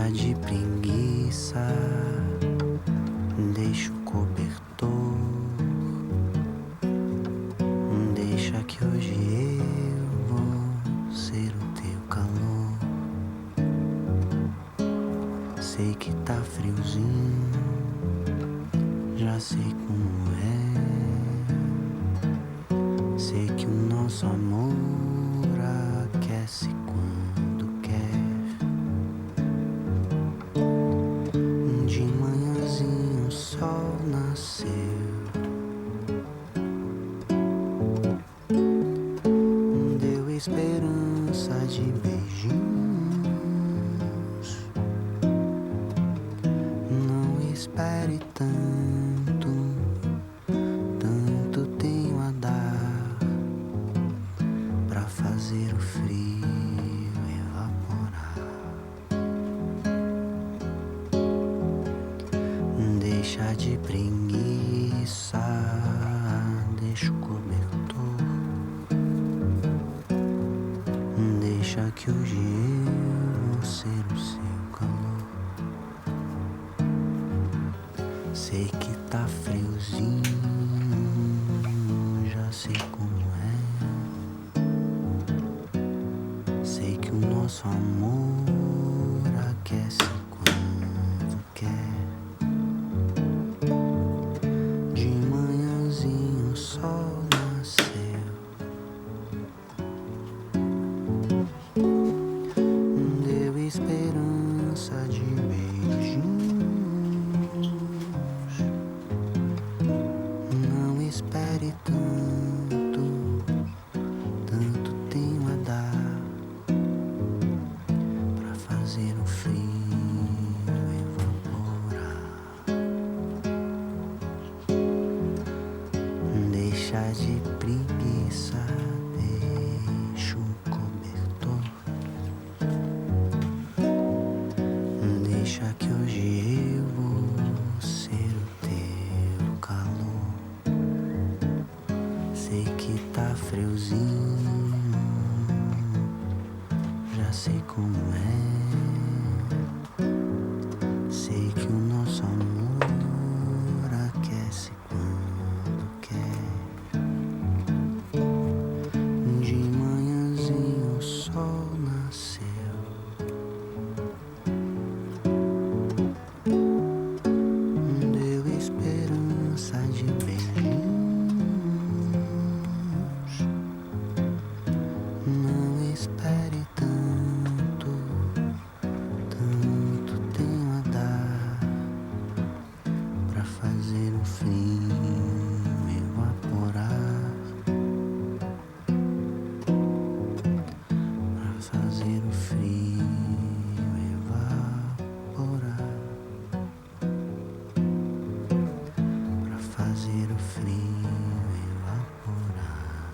Deixa de preguiça, deixa o cobertor. Deixa que hoje eu vou ser o teu calor. Sei que tá friozinho, já sei como é. Sei que o nosso amor aquece quando quer. De manhãzinho o sol nasceu. Deu esperança de beijinhos. Não espere tanto, tanto tenho a dar pra fazer o frio evaporar. Deixa de preguiça, deixa o cobertor. Deixa que hoje eu vou ser o seu calor. Sei que tá friozinho, já sei como é. Sei que o nosso amor aquece quando quer. De manhãzinho o sol nasceu. Deu esperança de beijinhos. Não espere tanto, tanto tenho a dar pra fazer o frio evaporar. Deixa de preguiça, deixa o cobertor. Deixa que hoje eu vou ser o teu calor. Sei que tá friozinho, já sei como é. Sei que o nosso amor aquece quando quer. De manhãzinho o sol nasceu. Deu esperança de beijinhos. Não espere tanto, tanto tenho a dar pra fazer o frio evaporar. Pra fazer o frio evaporar. Pra fazer o frio evaporar.